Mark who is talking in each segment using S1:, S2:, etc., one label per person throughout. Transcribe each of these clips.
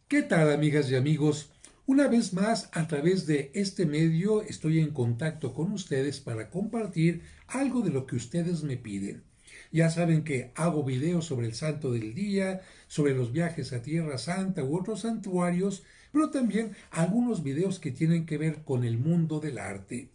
S1: ¿Qué tal, amigas y amigos? Una vez más, a través de este medio estoy en contacto con ustedes para compartir algo de lo que ustedes me piden. Ya saben que hago videos sobre el Santo del Día, sobre los viajes a Tierra Santa u otros santuarios, pero también algunos videos que tienen que ver con el mundo del arte.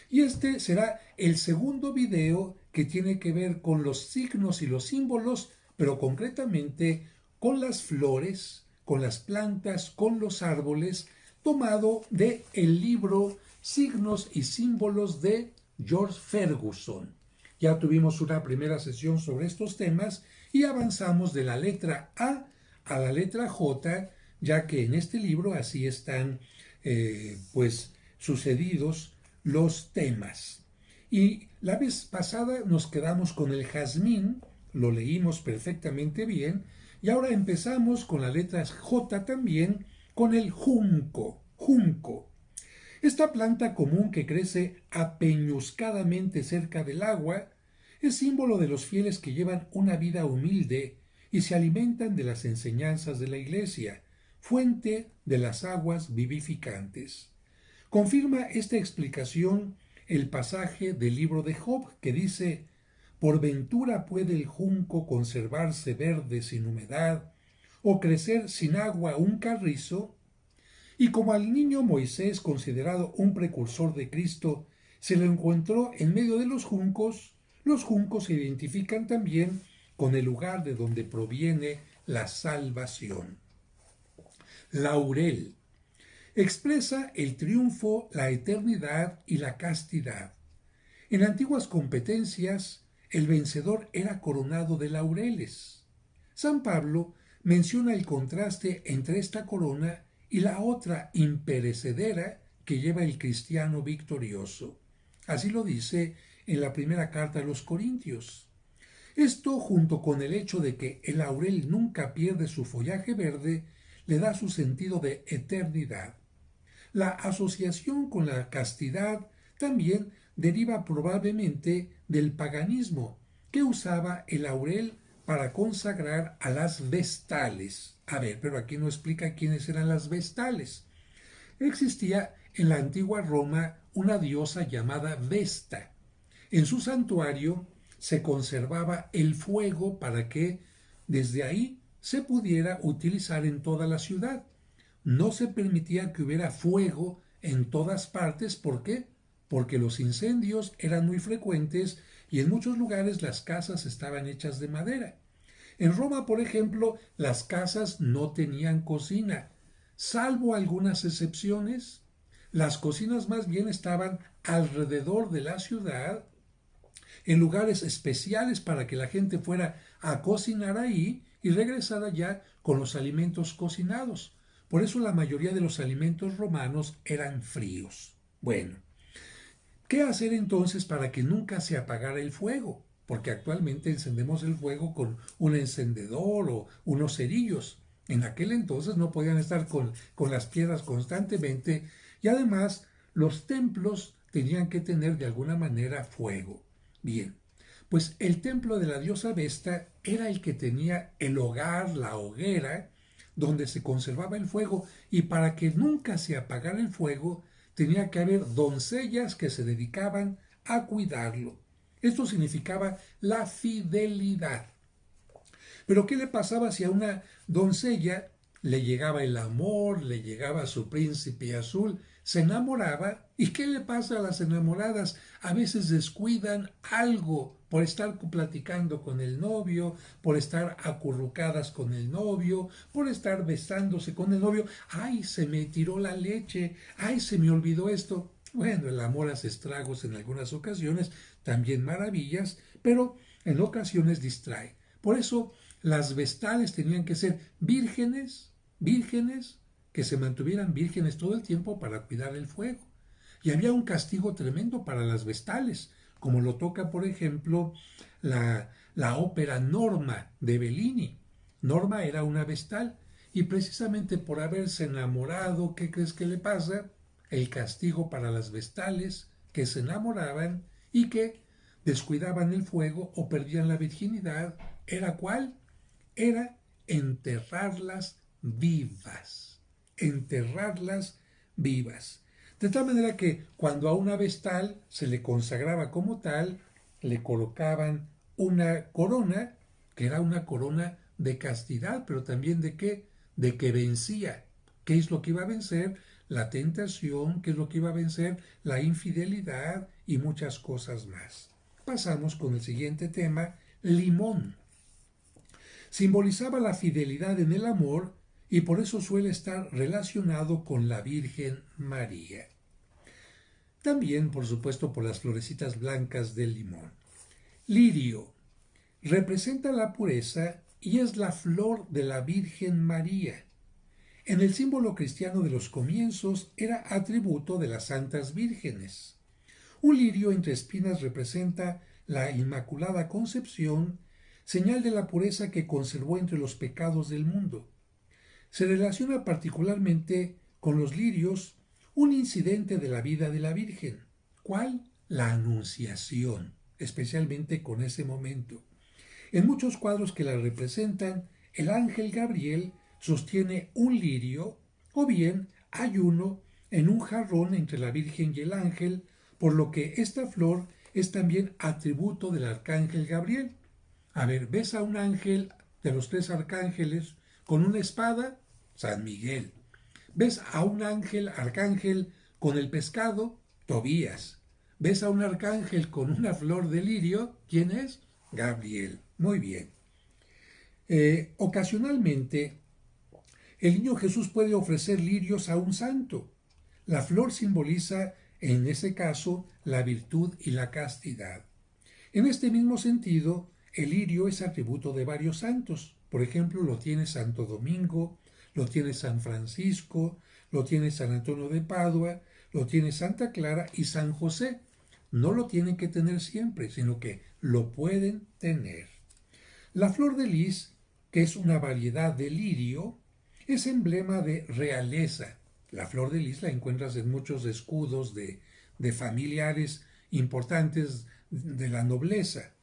S1: Y este será el segundo video que tiene que ver con los signos y los símbolos, pero concretamente con las flores, con las plantas, con los árboles, tomado de el libro Signos y Símbolos de George Ferguson. Ya tuvimos una primera sesión sobre estos temas y avanzamos de la letra A la letra J, ya que en este libro así están pues sucedidos los temas. Y la vez pasada nos quedamos con el jazmín, lo leímos perfectamente bien, y ahora empezamos con la letra J también, con el junco, junco. Esta planta común que crece apeñuscadamente cerca del agua es símbolo de los fieles que llevan una vida humilde y se alimentan de las enseñanzas de la Iglesia, fuente de las aguas vivificantes. Confirma esta explicación el pasaje del libro de Job que dice: ¿Por ventura puede el junco conservarse verde sin humedad, o crecer sin agua un carrizo? Y como al niño Moisés, considerado un precursor de Cristo, se lo encontró en medio de los juncos se identifican también con el lugar de donde proviene la salvación. Laurel expresa el triunfo, la eternidad y la castidad. En antiguas competencias, el vencedor era coronado de laureles. San Pablo menciona el contraste entre esta corona y la otra imperecedera que lleva el cristiano victorioso. Así lo dice en la primera carta a los Corintios. Esto, junto con el hecho de que el laurel nunca pierde su follaje verde, le da su sentido de eternidad. La asociación con la castidad también deriva probablemente del paganismo, que usaba el laurel para consagrar a las vestales. A ver, pero aquí no explica quiénes eran las vestales. Existía en la antigua Roma una diosa llamada Vesta. En su santuario se conservaba el fuego para que desde ahí se pudiera utilizar en toda la ciudad. No se permitía que hubiera fuego en todas partes. ¿Por qué? Porque los incendios eran muy frecuentes y en muchos lugares las casas estaban hechas de madera. En Roma, por ejemplo, las casas no tenían cocina, salvo algunas excepciones. Las cocinas más bien estaban alrededor de la ciudad, en lugares especiales para que la gente fuera a cocinar ahí y regresara ya con los alimentos cocinados. Por eso la mayoría de los alimentos romanos eran fríos. Bueno, ¿qué hacer entonces para que nunca se apagara el fuego? Porque actualmente encendemos el fuego con un encendedor o unos cerillos. En aquel entonces no podían estar con las piedras constantemente y además los templos tenían que tener de alguna manera fuego. Bien, pues el templo de la diosa Vesta era el que tenía el hogar, la hoguera, donde se conservaba el fuego, y para que nunca se apagara el fuego tenía que haber doncellas que se dedicaban a cuidarlo. Esto significaba la fidelidad. Pero ¿qué le pasaba si a una doncella le llegaba el amor, le llegaba su príncipe azul, se enamoraba? ¿Y qué le pasa a las enamoradas? A veces descuidan algo por estar platicando con el novio, por estar acurrucadas con el novio, por estar besándose con el novio. ¡Ay, se me tiró la leche! ¡Ay, se me olvidó esto! Bueno, el amor hace estragos en algunas ocasiones, también maravillas, pero en ocasiones distrae. Por eso las vestales tenían que ser vírgenes, vírgenes, que se mantuvieran vírgenes todo el tiempo para cuidar el fuego. Y había un castigo tremendo para las vestales, como lo toca, por ejemplo, la ópera Norma de Bellini. Norma era una vestal y precisamente por haberse enamorado, ¿qué crees que le pasa? El castigo para las vestales que se enamoraban y que descuidaban el fuego o perdían la virginidad, ¿era cuál? Era enterrarlas vivas, enterrarlas vivas. De tal manera que cuando a una vestal se le consagraba como tal, le colocaban una corona, que era una corona de castidad, pero también de qué, de que vencía. ¿Qué es lo que iba a vencer? La tentación, qué es lo que iba a vencer, la infidelidad y muchas cosas más. Pasamos con el siguiente tema, limón. Simbolizaba la fidelidad en el amor y por eso suele estar relacionado con la Virgen María. También, por supuesto, por las florecitas blancas del limón. Lirio. Representa la pureza y es la flor de la Virgen María. En el símbolo cristiano de los comienzos era atributo de las santas vírgenes. Un lirio entre espinas representa la Inmaculada Concepción, señal de la pureza que conservó entre los pecados del mundo. Se relaciona particularmente con los lirios un incidente de la vida de la Virgen. ¿Cuál? La Anunciación, especialmente con ese momento. En muchos cuadros que la representan, el ángel Gabriel sostiene un lirio, o bien hay uno en un jarrón entre la Virgen y el ángel, por lo que esta flor es también atributo del arcángel Gabriel. A ver, ¿ves a un ángel de los tres arcángeles con una espada? San Miguel. ¿Ves a un ángel, arcángel, con el pescado? Tobías. ¿Ves a un arcángel con una flor de lirio? ¿Quién es? Gabriel. Muy bien. Ocasionalmente, el niño Jesús puede ofrecer lirios a un santo. La flor simboliza, en ese caso, la virtud y la castidad. En este mismo sentido, el lirio es atributo de varios santos. Por ejemplo, lo tiene Santo Domingo, lo tiene San Francisco, lo tiene San Antonio de Padua, lo tiene Santa Clara y San José. No lo tienen que tener siempre, sino que lo pueden tener. La flor de lis, que es una variedad de lirio, es emblema de realeza. La flor de lis la encuentras en muchos escudos de familiares importantes de la nobleza.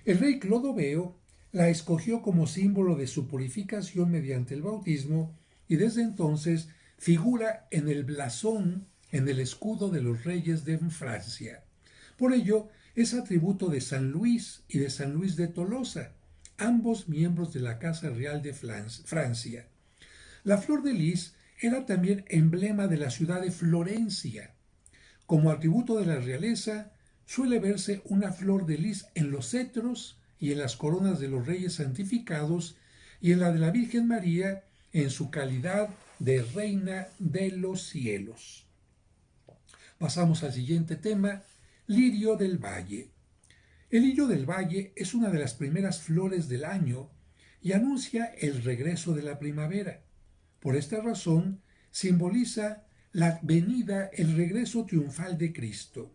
S1: El rey Clodoveo la escogió como símbolo de su purificación mediante el bautismo y desde entonces figura en el blasón, en el escudo de los reyes de Francia. Por ello, es atributo de San Luis y de San Luis de Tolosa, ambos miembros de la Casa Real de Francia. La flor de lis era también emblema de la ciudad de Florencia. Como atributo de la realeza, suele verse una flor de lis en los cetros y en las coronas de los reyes santificados y en la de la Virgen María en su calidad de Reina de los cielos. Pasamos al siguiente tema, lirio del valle. El lirio del valle es una de las primeras flores del año y anuncia el regreso de la primavera. Por esta razón, simboliza la venida, el regreso triunfal de Cristo.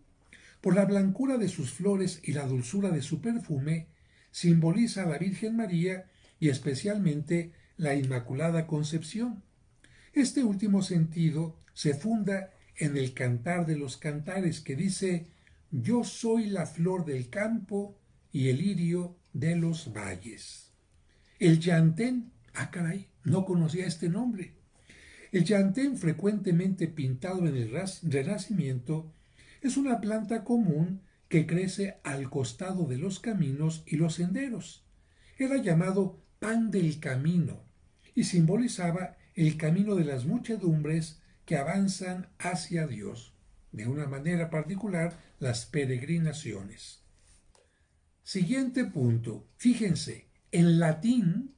S1: Por la blancura de sus flores y la dulzura de su perfume, simboliza a la Virgen María y especialmente la Inmaculada Concepción. Este último sentido se funda en el Cantar de los Cantares que dice: Yo soy la flor del campo y el lirio de los valles. El llantén, caray, no conocía este nombre. El llantén, frecuentemente pintado en el Renacimiento, es una planta común que crece al costado de los caminos y los senderos. Era llamado pan del camino y simbolizaba el camino de las muchedumbres que avanzan hacia Dios, de una manera particular las peregrinaciones. Siguiente punto. Fíjense, en latín,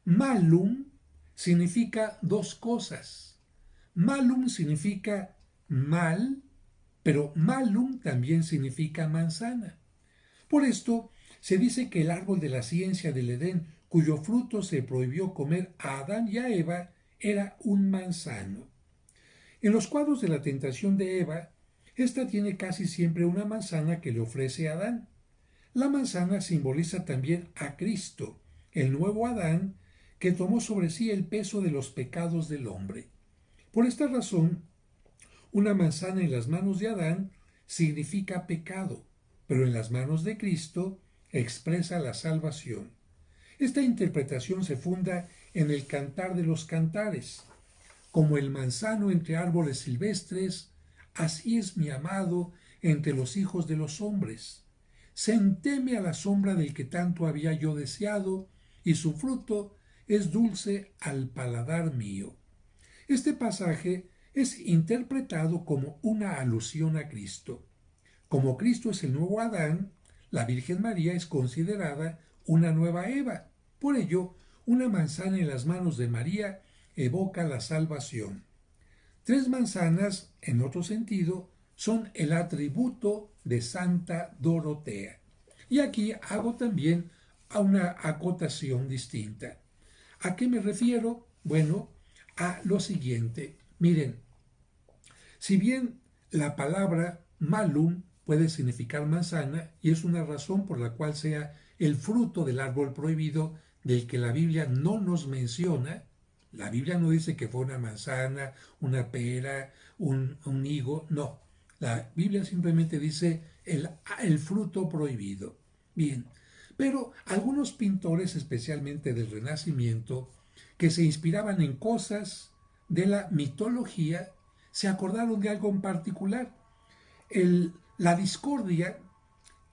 S1: malum significa dos cosas. Malum significa mal, pero malum también significa manzana. Por esto, se dice que el árbol de la ciencia del Edén, cuyo fruto se prohibió comer a Adán y a Eva, era un manzano. En los cuadros de la tentación de Eva, ésta tiene casi siempre una manzana que le ofrece a Adán. La manzana simboliza también a Cristo, el nuevo Adán, que tomó sobre sí el peso de los pecados del hombre. Por esta razón, una manzana en las manos de Adán significa pecado, pero en las manos de Cristo expresa la salvación. Esta interpretación se funda en el Cantar de los Cantares. Como el manzano entre árboles silvestres, así es mi amado entre los hijos de los hombres. Sentéme a la sombra del que tanto había yo deseado, y su fruto es dulce al paladar mío. Este pasaje es interpretado como una alusión a Cristo. Como Cristo es el nuevo Adán, la Virgen María es considerada una nueva Eva. Por ello, una manzana en las manos de María evoca la salvación. 3 manzanas, en otro sentido, son el atributo de Santa Dorotea. Y aquí hago también una acotación distinta. ¿A qué me refiero? Bueno, a lo siguiente. Miren, si bien la palabra malum puede significar manzana y es una razón por la cual sea el fruto del árbol prohibido del que la Biblia no nos menciona, la Biblia no dice que fue una manzana, una pera, un higo, no. La Biblia simplemente dice el fruto prohibido. Bien, pero algunos pintores, especialmente del Renacimiento, que se inspiraban en cosas de la mitología, se acordaron de algo en particular. La discordia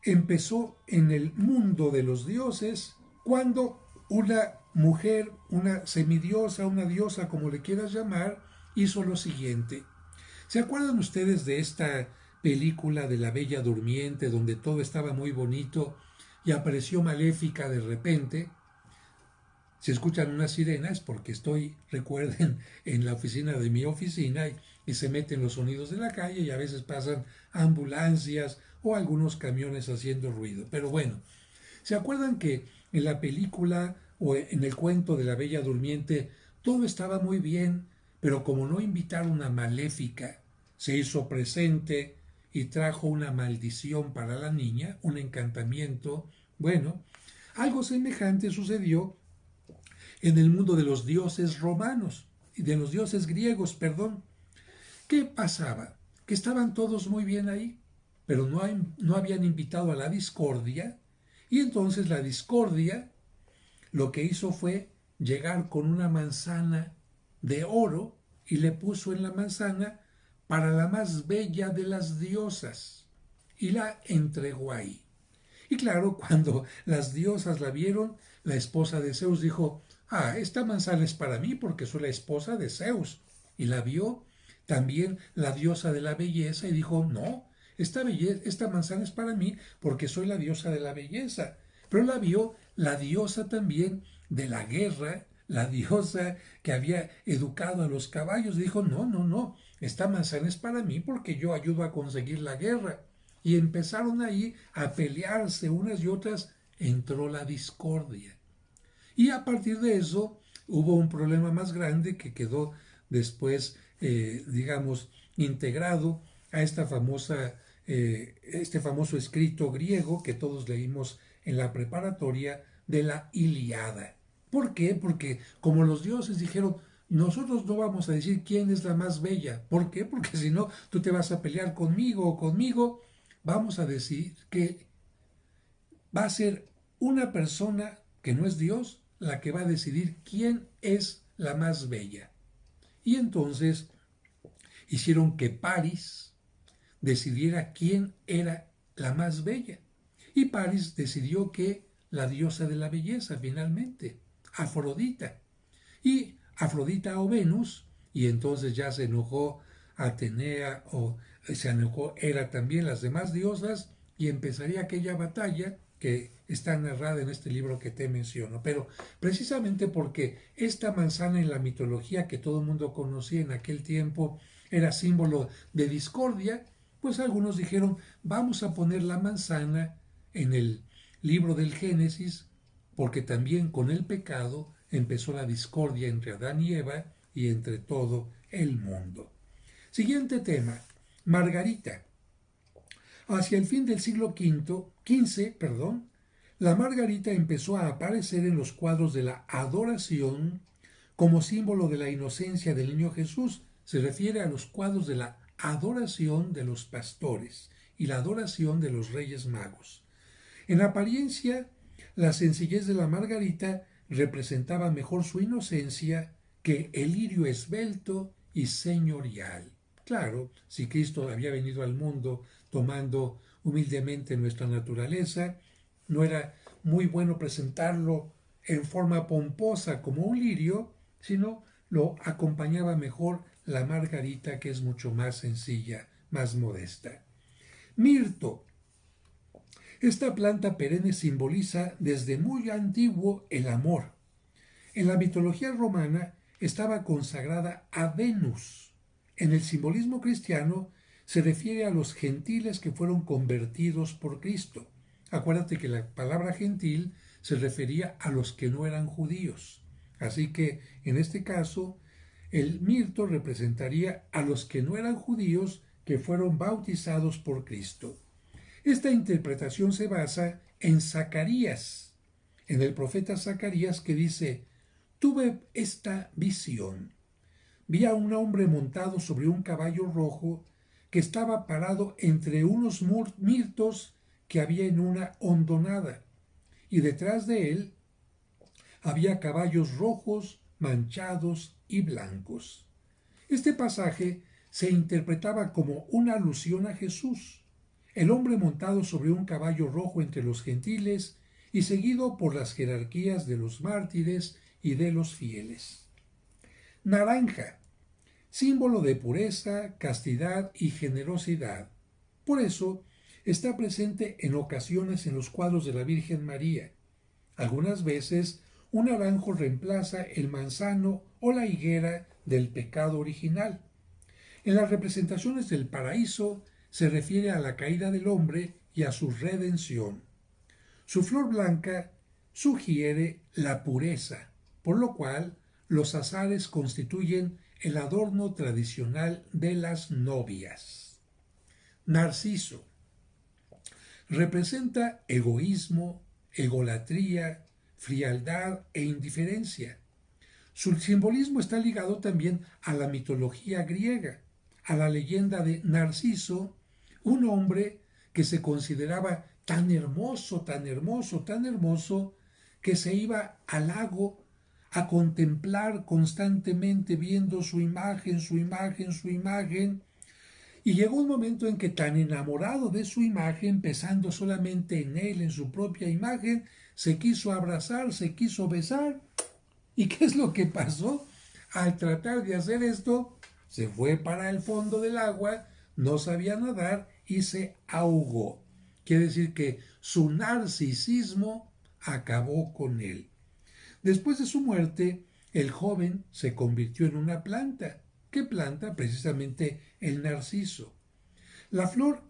S1: empezó en el mundo de los dioses cuando una mujer, una semidiosa, una diosa, como le quieras llamar, hizo lo siguiente. ¿Se acuerdan ustedes de esta película de la Bella Durmiente donde todo estaba muy bonito y apareció Maléfica de repente? Si escuchan una sirena es porque estoy, recuerden, en la oficina de mi oficina y se meten los sonidos de la calle y a veces pasan ambulancias o algunos camiones haciendo ruido. Pero bueno, ¿se acuerdan que en la película o en el cuento de la Bella Durmiente todo estaba muy bien, pero como no invitaron a Maléfica, se hizo presente y trajo una maldición para la niña, un encantamiento? Bueno, algo semejante sucedió en el mundo de los dioses romanos y de los dioses griegos, perdón. ¿Qué pasaba? Que estaban todos muy bien ahí, pero no habían invitado a la discordia, y entonces la discordia lo que hizo fue llegar con una manzana de oro y le puso en la manzana para la más bella de las diosas y la entregó ahí. Y claro, cuando las diosas la vieron, la esposa de Zeus dijo: ah, esta manzana es para mí porque soy la esposa de Zeus. Y la vio también la diosa de la belleza y dijo: no, esta manzana es para mí porque soy la diosa de la belleza. Pero la vio la diosa también de la guerra, la diosa que había educado a los caballos. Dijo: no, no, no, esta manzana es para mí porque yo ayudo a conseguir la guerra. Y empezaron ahí a pelearse unas y otras, entró la discordia. Y a partir de eso hubo un problema más grande que quedó después, digamos, integrado a este famoso escrito griego que todos leímos en la preparatoria de la Ilíada. ¿Por qué? Porque como los dioses dijeron: nosotros no vamos a decir quién es la más bella. ¿Por qué? Porque si no, tú te vas a pelear conmigo o conmigo. Vamos a decir que va a ser una persona que no es Dios la que va a decidir quién es la más bella. Y entonces hicieron que Paris decidiera quién era la más bella. Y Paris decidió que la diosa de la belleza, finalmente, Afrodita. Y Afrodita o Venus, y entonces ya se enojó Atenea o se enojó Hera también, las demás diosas, y empezaría aquella batalla que está narrada en este libro que te menciono. Pero precisamente porque esta manzana en la mitología que todo el mundo conocía en aquel tiempo era símbolo de discordia, pues algunos dijeron: vamos a poner la manzana en el libro del Génesis, porque también con el pecado empezó la discordia entre Adán y Eva y entre todo el mundo. Siguiente tema, Margarita. Hacia el fin del siglo XV, la margarita empezó a aparecer en los cuadros de la adoración como símbolo de la inocencia del niño Jesús. Se refiere a los cuadros de la adoración de los pastores y la adoración de los reyes magos. En apariencia, la sencillez de la margarita representaba mejor su inocencia que el lirio esbelto y señorial. Claro, si Cristo había venido al mundo tomando humildemente nuestra naturaleza, no era muy bueno presentarlo en forma pomposa como un lirio, sino lo acompañaba mejor la margarita, que es mucho más sencilla, más modesta. Mirto. Esta planta perenne simboliza desde muy antiguo el amor. En la mitología romana estaba consagrada a Venus. En el simbolismo cristiano se refiere a los gentiles que fueron convertidos por Cristo. Acuérdate que la palabra gentil se refería a los que no eran judíos. Así que, en este caso, el mirto representaría a los que no eran judíos que fueron bautizados por Cristo. Esta interpretación se basa en Zacarías, en el profeta Zacarías, que dice: tuve esta visión. Vi a un hombre montado sobre un caballo rojo que estaba parado entre unos mirtos que había en una hondonada, y detrás de él había caballos rojos, manchados y blancos. Este pasaje se interpretaba como una alusión a Jesús, el hombre montado sobre un caballo rojo entre los gentiles y seguido por las jerarquías de los mártires y de los fieles. Naranja, símbolo de pureza, castidad y generosidad. Por eso está presente en ocasiones en los cuadros de la Virgen María. Algunas veces un naranjo reemplaza el manzano o la higuera del pecado original. En las representaciones del paraíso se refiere a la caída del hombre y a su redención. Su flor blanca sugiere la pureza, por lo cual los azares constituyen el adorno tradicional de las novias. Narciso representa egoísmo, egolatría, frialdad e indiferencia. Su simbolismo está ligado también a la mitología griega, a la leyenda de Narciso, un hombre que se consideraba tan hermoso, tan hermoso, tan hermoso, que se iba al lago a contemplar constantemente, viendo su imagen, su imagen, su imagen, y llegó un momento en que, tan enamorado de su imagen, pensando solamente en él, en su propia imagen, se quiso abrazar, se quiso besar. ¿Y qué es lo que pasó? Al tratar de hacer esto, se fue para el fondo del agua, no sabía nadar y se ahogó. Quiere decir que su narcisismo acabó con él. Después de su muerte, el joven se convirtió en una planta. ¿Qué planta? Precisamente el narciso. La flor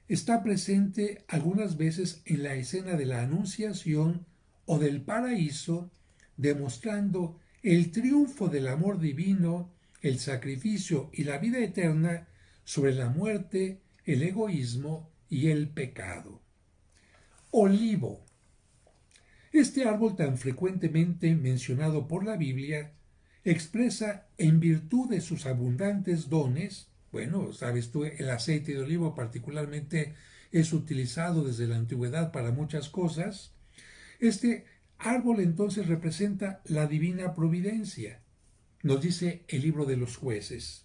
S1: está presente algunas veces en la escena de la Anunciación o del paraíso, demostrando el triunfo del amor divino, el sacrificio y la vida eterna sobre la muerte, el egoísmo y el pecado. Olivo. Este árbol tan frecuentemente mencionado por la Biblia expresa, en virtud de sus abundantes dones, bueno, sabes tú, el aceite de olivo particularmente es utilizado desde la antigüedad para muchas cosas. Este árbol entonces representa la divina providencia. Nos dice el libro de los Jueces: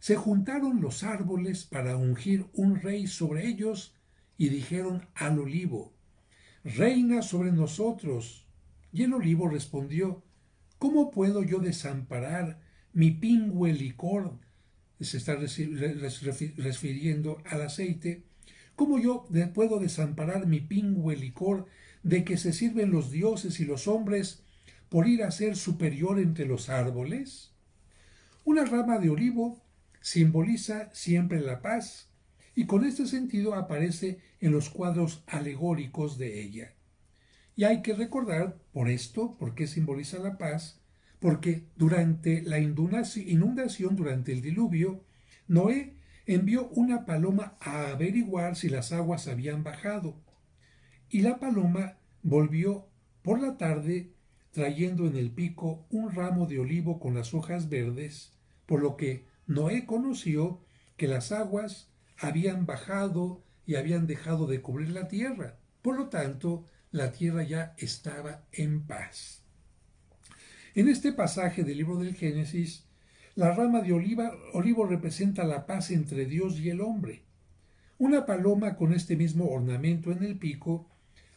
S1: se juntaron los árboles para ungir un rey sobre ellos y dijeron al olivo: reina sobre nosotros. Y el olivo respondió: ¿cómo puedo yo desamparar mi pingüe licor? Se está refiriendo al aceite. ¿Cómo yo puedo desamparar mi pingüe licor de que se sirven los dioses y los hombres por ir a ser superior entre los árboles? Una rama de olivo simboliza siempre la paz, y con este sentido aparece en los cuadros alegóricos de ella. Y hay que recordar por esto, por qué simboliza la paz, porque durante la inundación, durante el diluvio, Noé envió una paloma a averiguar si las aguas habían bajado. Y la paloma volvió por la tarde trayendo en el pico un ramo de olivo con las hojas verdes, por lo que Noé conoció que las aguas habían bajado y habían dejado de cubrir la tierra. Por lo tanto, la tierra ya estaba en paz. En este pasaje del libro del Génesis, la rama de olivo representa la paz entre Dios y el hombre. Una paloma con este mismo ornamento en el pico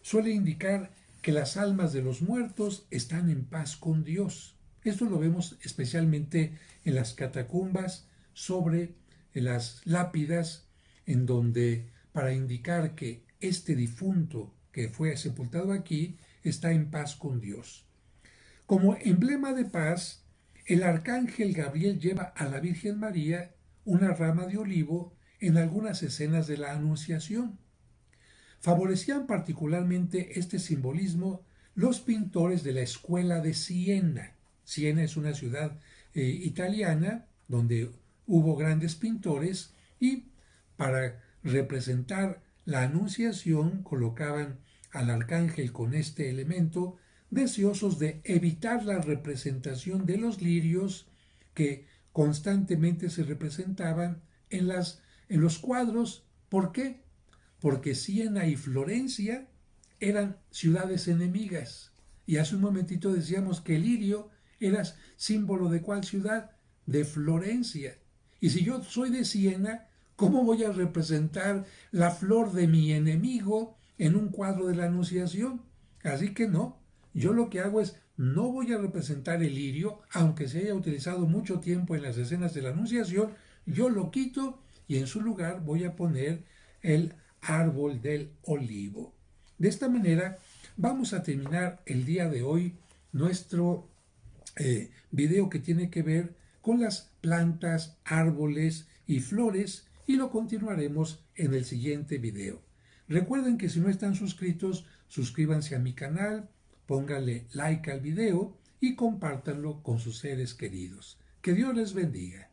S1: suele indicar que las almas de los muertos están en paz con Dios. Esto lo vemos especialmente en las catacumbas, sobre las lápidas, en donde, para indicar que este difunto que fue sepultado aquí está en paz con Dios. Como emblema de paz, el arcángel Gabriel lleva a la Virgen María una rama de olivo en algunas escenas de la Anunciación. Favorecían particularmente este simbolismo los pintores de la escuela de Siena. Siena es una ciudad italiana donde hubo grandes pintores y para representar la Anunciación colocaban al arcángel con este elemento, deseosos de evitar la representación de los lirios que constantemente se representaban en los cuadros. ¿Por qué? Porque Siena y Florencia eran ciudades enemigas. Y hace un momentito decíamos que el lirio era símbolo de ¿cuál ciudad? De Florencia. Y si yo soy de Siena, ¿cómo voy a representar la flor de mi enemigo en un cuadro de la Anunciación? Así que no, yo lo que hago es no voy a representar el lirio, aunque se haya utilizado mucho tiempo en las escenas de la Anunciación, yo lo quito y en su lugar voy a poner el árbol del olivo. De esta manera vamos a terminar el día de hoy nuestro video que tiene que ver con las plantas, árboles y flores y lo continuaremos en el siguiente video. Recuerden que si no están suscritos, suscríbanse a mi canal, pónganle like al video y compártanlo con sus seres queridos. Que Dios les bendiga.